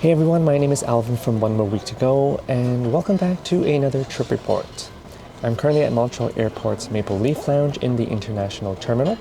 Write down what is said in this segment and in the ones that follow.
Hey everyone, my name is Alvin from Onemoreweektogo, and welcome back to another trip report. I'm currently at Montreal Airport's Maple Leaf Lounge in the International Terminal,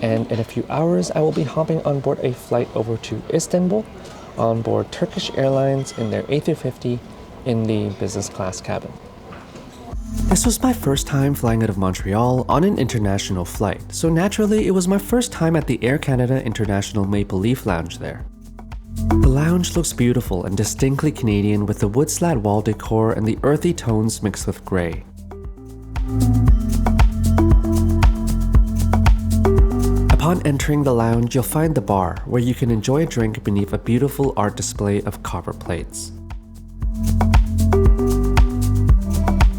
and in a few hours I will be hopping on board a flight over to Istanbul on board Turkish Airlines in their A350 in the business class cabin. This was my first time flying out of Montreal on an international flight, so naturally it was my first time at the Air Canada International Maple Leaf Lounge there. The lounge looks beautiful and distinctly Canadian with the wood slat wall decor and the earthy tones mixed with grey. Upon entering the lounge, you'll find the bar, where you can enjoy a drink beneath a beautiful art display of copper plates.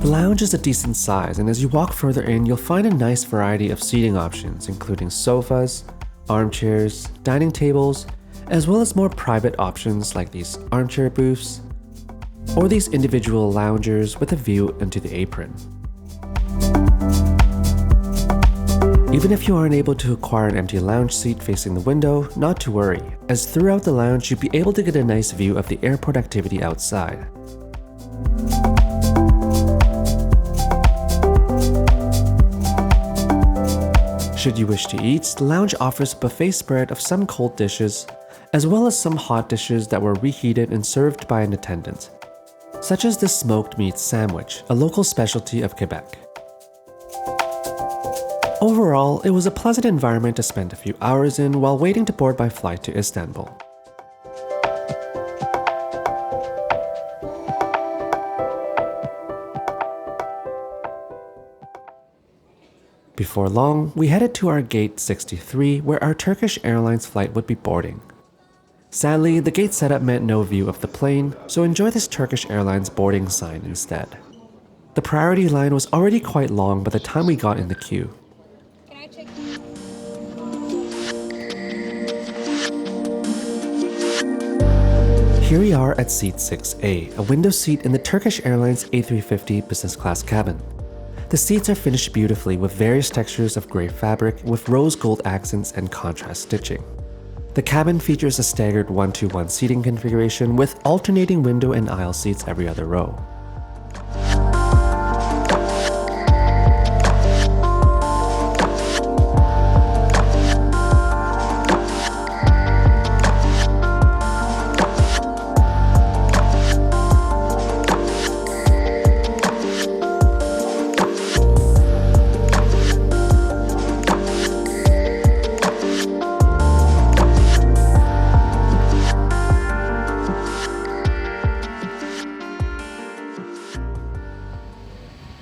The lounge is a decent size, and as you walk further in, you'll find a nice variety of seating options, including sofas, armchairs, dining tables, as well as more private options like these armchair booths, or these individual loungers with a view into the apron. Even if you aren't able to acquire an empty lounge seat facing the window, not to worry, as throughout the lounge you'll be able to get a nice view of the airport activity outside. Should you wish to eat, the lounge offers a buffet spread of some cold dishes, as well as some hot dishes that were reheated and served by an attendant, such as the smoked meat sandwich, a local specialty of Quebec. Overall, it was a pleasant environment to spend a few hours in while waiting to board my flight to Istanbul. Before long, we headed to our gate 63 where our Turkish Airlines flight would be boarding. Sadly, the gate setup meant no view of the plane, so enjoy this Turkish Airlines boarding sign instead. The priority line was already quite long by the time we got in the queue. Here we are at seat 6A, a window seat in the Turkish Airlines A350 business class cabin. The seats are finished beautifully with various textures of grey fabric with rose gold accents and contrast stitching. The cabin features a staggered 1-to-1 seating configuration with alternating window and aisle seats every other row.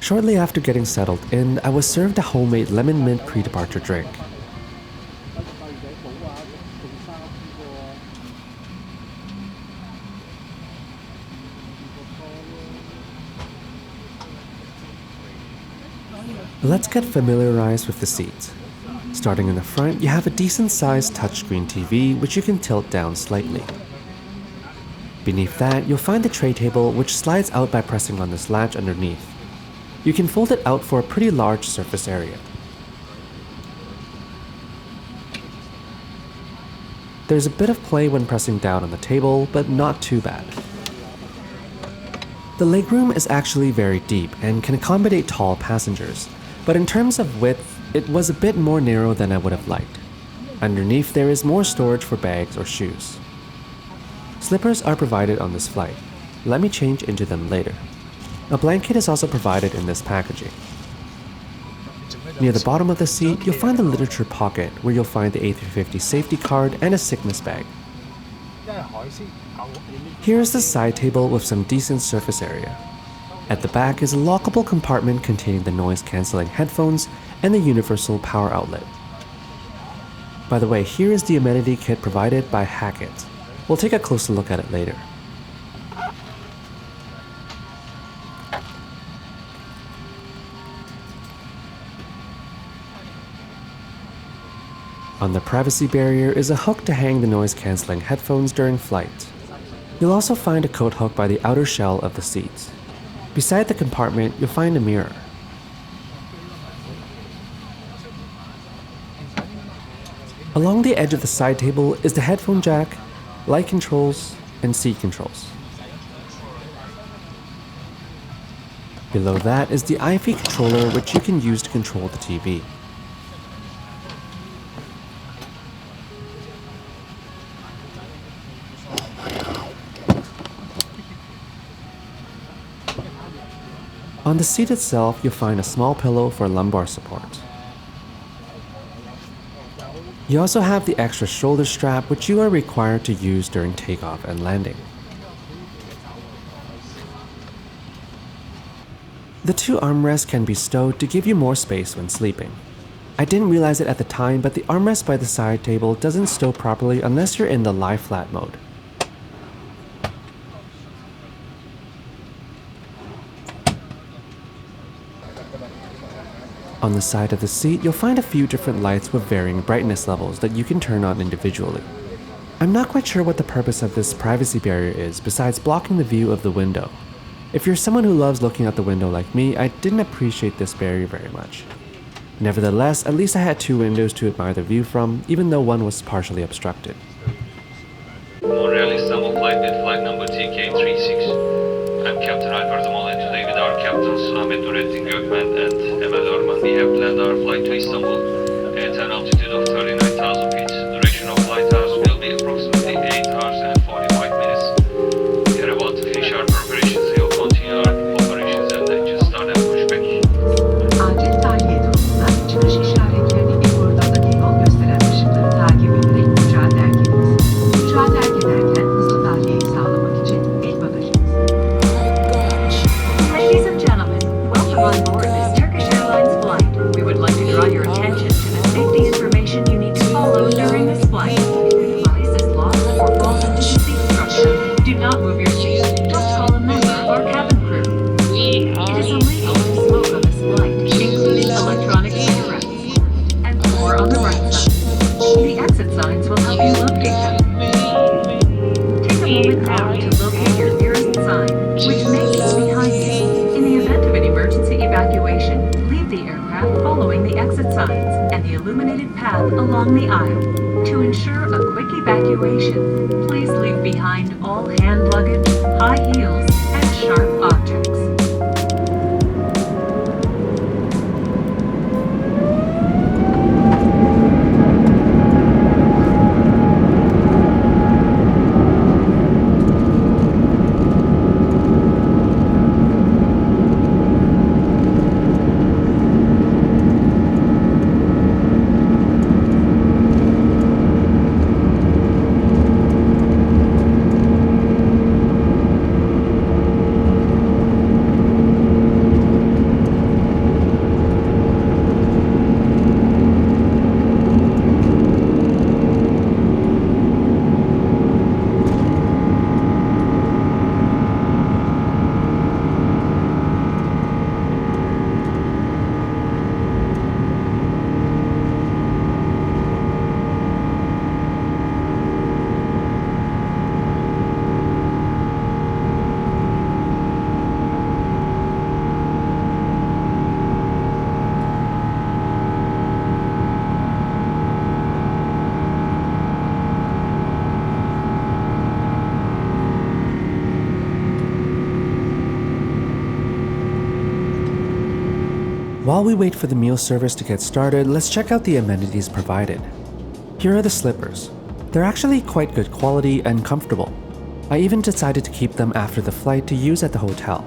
Shortly after getting settled in, I was served a homemade lemon mint pre-departure drink. Let's get familiarized with the seats. Starting in the front, you have a decent-sized touchscreen TV which you can tilt down slightly. Beneath that, you'll find the tray table which slides out by pressing on this latch underneath. You can fold it out for a pretty large surface area. There's a bit of play when pressing down on the table, but not too bad. The legroom is actually very deep and can accommodate tall passengers, but in terms of width, it was a bit more narrow than I would have liked. Underneath there is more storage for bags or shoes. Slippers are provided on this flight. Let me change into them later. A blanket is also provided in this packaging. Near the bottom of the seat, you'll find the literature pocket where you'll find the A350 safety card and a sickness bag. Here is the side table with some decent surface area. At the back is a lockable compartment containing the noise-cancelling headphones and the universal power outlet. By the way, here is the amenity kit provided by Hackett. We'll take a closer look at it later. On the privacy barrier is a hook to hang the noise-cancelling headphones during flight. You'll also find a coat hook by the outer shell of the seat. Beside the compartment, you'll find a mirror. Along the edge of the side table is the headphone jack, light controls, and seat controls. Below that is the IFE controller, which you can use to control the TV. On the seat itself, you'll find a small pillow for lumbar support. You also have the extra shoulder strap, which you are required to use during takeoff and landing. The two armrests can be stowed to give you more space when sleeping. I didn't realize it at the time, but the armrest by the side table doesn't stow properly unless you're in the lie flat mode. On the side of the seat, you'll find a few different lights with varying brightness levels that you can turn on individually. I'm not quite sure what the purpose of this privacy barrier is besides blocking the view of the window. If you're someone who loves looking out the window like me, I didn't appreciate this barrier very much. Nevertheless, at least I had two windows to admire the view from, even though one was partially obstructed. Montreal Istanbul flight with flight number TK36. I'm Captain Alper Zamola, and today with our captains Ahmet Nurettin Gökmen and Emel Orman, we have planned our flight to Istanbul at an altitude of 39,000 feet. Duration of flight hours will be approximately 8 hours and 45 minutes. We are about to finish our preparations. We will continue our operations and then just start a pushback. Acil tahliye durumunda çıkış işaretlerini ve bordrodaki yol gösteren ışıkları takip ederek uçağı terk ediniz. Uçağı terk ederken hızlı tahliyeyi sağlamak için el bagajınız. Ladies and gentlemen, welcome on board this Turkish Airlines flight. We would like to draw your attention to the safety information you need to follow during this flight. Device is lost or falls into the seat structure. Do not move your seat. Just call a member of our cabin crew. It is illegal to smoke on this flight, including electronic cigarettes. And more on the right side. The exit signs will help you locate them. Take a moment now to locate your nearest sign, which may be behind you. In the event of an emergency evacuation, leave the aircraft following the exit signs and the illuminated path along the aisle. To ensure a quick evacuation, please leave behind all hand luggage, high heels, and sharp objects. While we wait for the meal service to get started, let's check out the amenities provided. Here are the slippers. They're actually quite good quality and comfortable. I even decided to keep them after the flight to use at the hotel.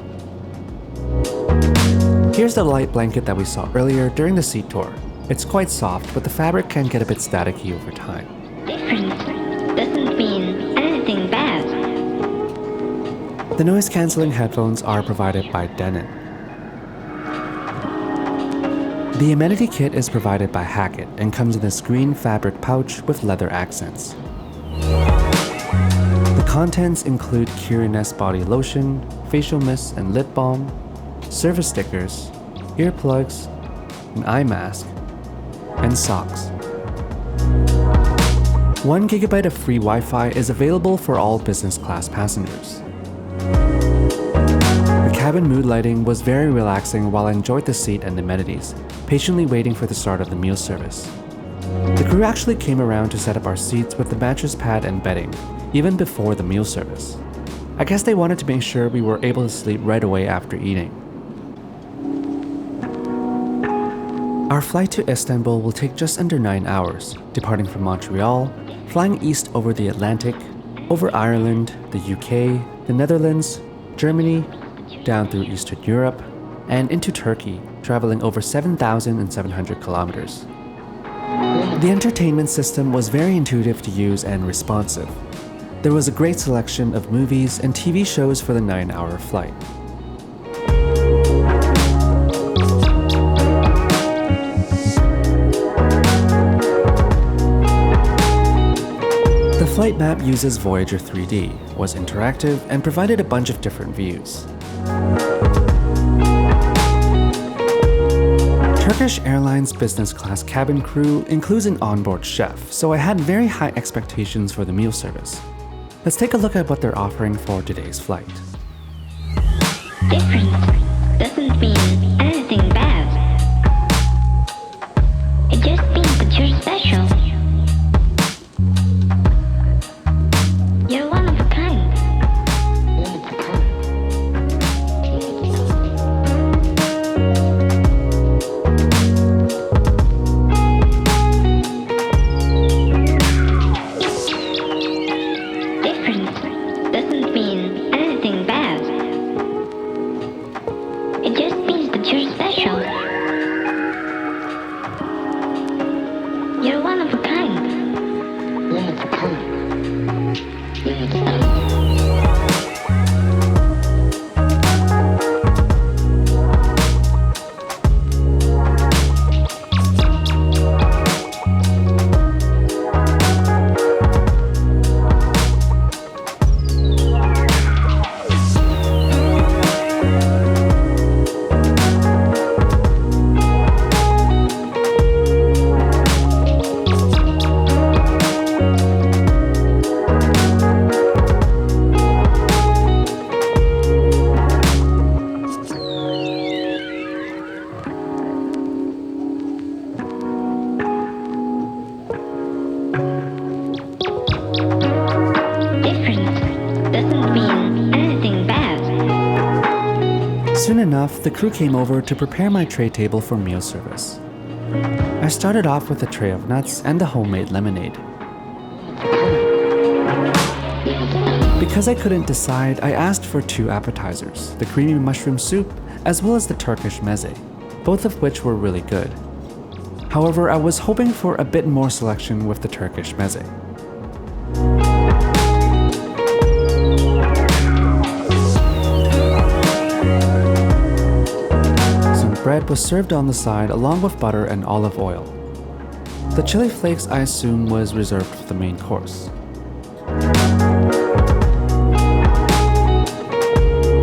Here's the light blanket that we saw earlier during the seat tour. It's quite soft, but the fabric can get a bit staticky over time. Different doesn't mean anything bad. The noise-canceling headphones are provided by Denon. The amenity kit is provided by Hackett and comes in this green fabric pouch with leather accents. The contents include Cureness body lotion, facial mist and lip balm, service stickers, earplugs, an eye mask, and socks. 1 GB of free Wi-Fi is available for all business class passengers. The cabin mood lighting was very relaxing while I enjoyed the seat and amenities, patiently waiting for the start of the meal service. The crew actually came around to set up our seats with the mattress pad and bedding, even before the meal service. I guess they wanted to make sure we were able to sleep right away after eating. Our flight to Istanbul will take just under 9 hours, departing from Montreal, flying east over the Atlantic, over Ireland, the UK, the Netherlands, Germany, down through Eastern Europe, and into Turkey, traveling over 7,700 kilometers. The entertainment system was very intuitive to use and responsive. There was a great selection of movies and TV shows for the 9-hour flight. The flight map uses Voyager 3D, was interactive, and provided a bunch of different views. Turkish Airlines business class cabin crew includes an onboard chef, so I had very high expectations for the meal service. Let's take a look at what they're offering for today's flight. Different doesn't mean anything bad. It just means that you're special. You're one of a kind. Different doesn't mean anything bad. It just means that you're special. You're one of a kind. Soon enough, the crew came over to prepare my tray table for meal service. I started off with a tray of nuts and the homemade lemonade. Because I couldn't decide, I asked for 2 appetizers, the creamy mushroom soup as well as the Turkish meze, both of which were really good. However, I was hoping for a bit more selection with the Turkish meze. Bread was served on the side along with butter and olive oil. The chili flakes, I assume, was reserved for the main course.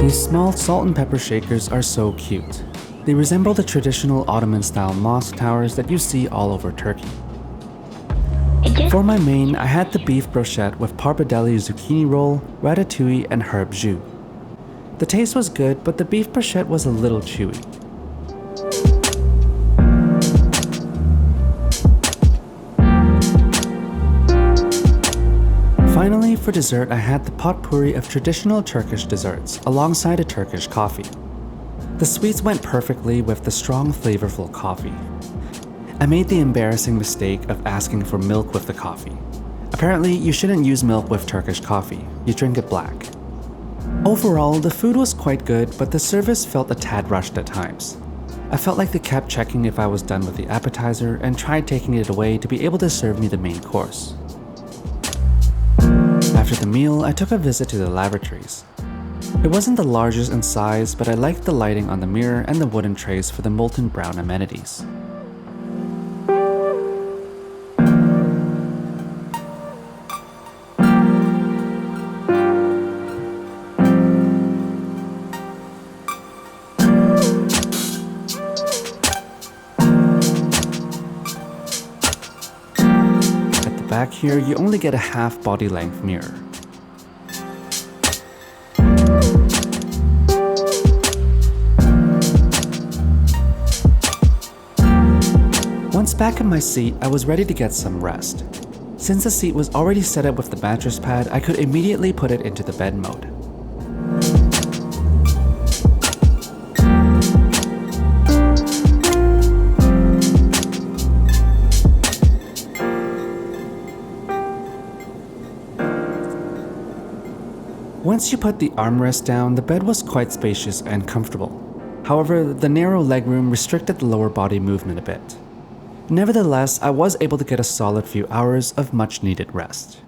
These small salt and pepper shakers are so cute. They resemble the traditional Ottoman-style mosque towers that you see all over Turkey. For my main, I had the beef brochette with pappardelle zucchini roll, ratatouille, and herb jus. The taste was good, but the beef brochette was a little chewy. Finally, for dessert, I had the potpourri of traditional Turkish desserts alongside a Turkish coffee. The sweets went perfectly with the strong, flavorful coffee. I made the embarrassing mistake of asking for milk with the coffee. Apparently, you shouldn't use milk with Turkish coffee. You drink it black. Overall, the food was quite good, but the service felt a tad rushed at times. I felt like they kept checking if I was done with the appetizer and tried taking it away to be able to serve me the main course. After the meal, I took a visit to the lavatories. It wasn't the largest in size, but I liked the lighting on the mirror and the wooden trays for the molten brown amenities. Back here, you only get a half body length mirror. Once back in my seat, I was ready to get some rest. Since the seat was already set up with the mattress pad, I could immediately put it into the bed mode. Once you put the armrest down, the bed was quite spacious and comfortable. However, the narrow legroom restricted the lower body movement a bit. Nevertheless, I was able to get a solid few hours of much needed rest.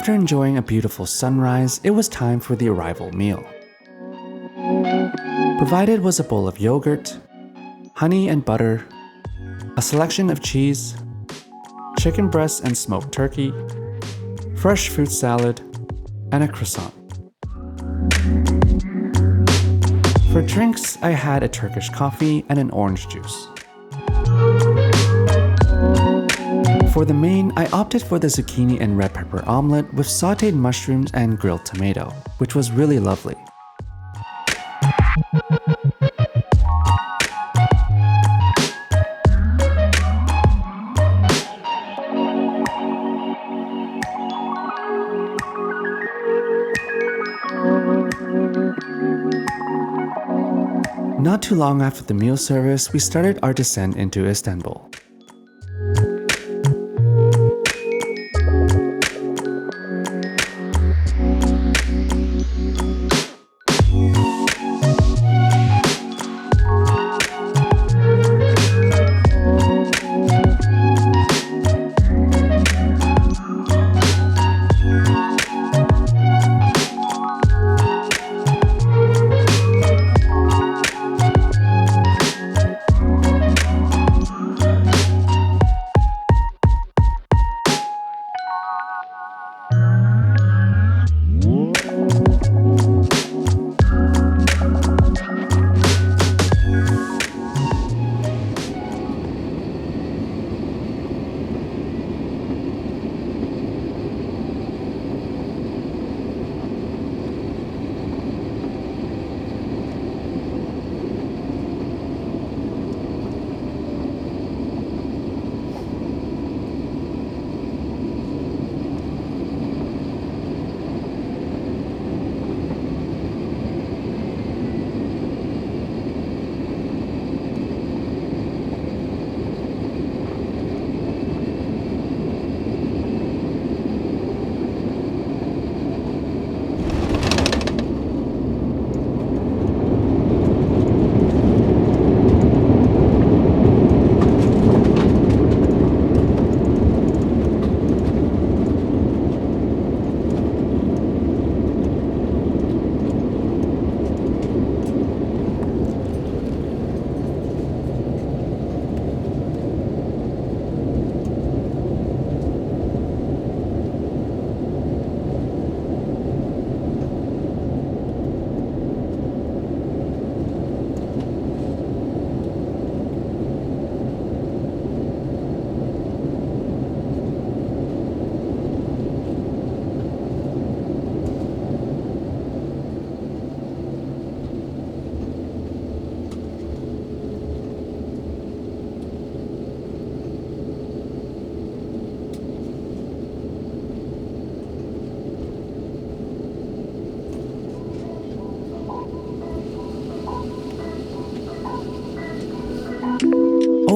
After enjoying a beautiful sunrise, it was time for the arrival meal. Provided was a bowl of yogurt, honey and butter, a selection of cheese, chicken breast and smoked turkey, fresh fruit salad, and a croissant. For drinks, I had a Turkish coffee and an orange juice. For the main, I opted for the zucchini and red pepper omelette with sauteed mushrooms and grilled tomato, which was really lovely. Not too long after the meal service, we started our descent into Istanbul.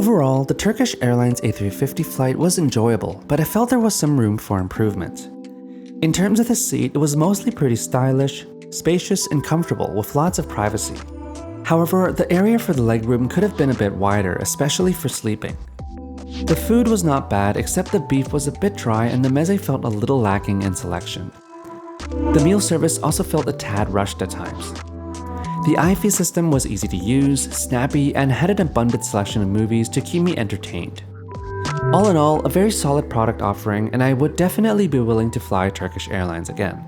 Overall, the Turkish Airlines A350 flight was enjoyable, but I felt there was some room for improvement. In terms of the seat, it was mostly pretty stylish, spacious, and comfortable with lots of privacy. However, the area for the legroom could have been a bit wider, especially for sleeping. The food was not bad, except the beef was a bit dry and the meze felt a little lacking in selection. The meal service also felt a tad rushed at times. The IFE system was easy to use, snappy, and had an abundant selection of movies to keep me entertained. All in all, a very solid product offering, and I would definitely be willing to fly Turkish Airlines again.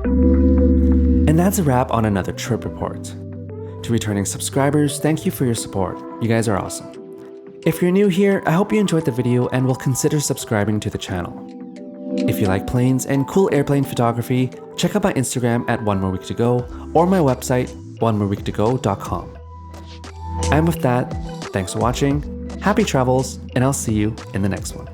And that's a wrap on another trip report. To returning subscribers, thank you for your support. You guys are awesome. If you're new here, I hope you enjoyed the video and will consider subscribing to the channel. If you like planes and cool airplane photography, check out my Instagram at Onemoreweektogo or my website, Onemoreweektogo.com. And with that, thanks for watching, happy travels, and I'll see you in the next one.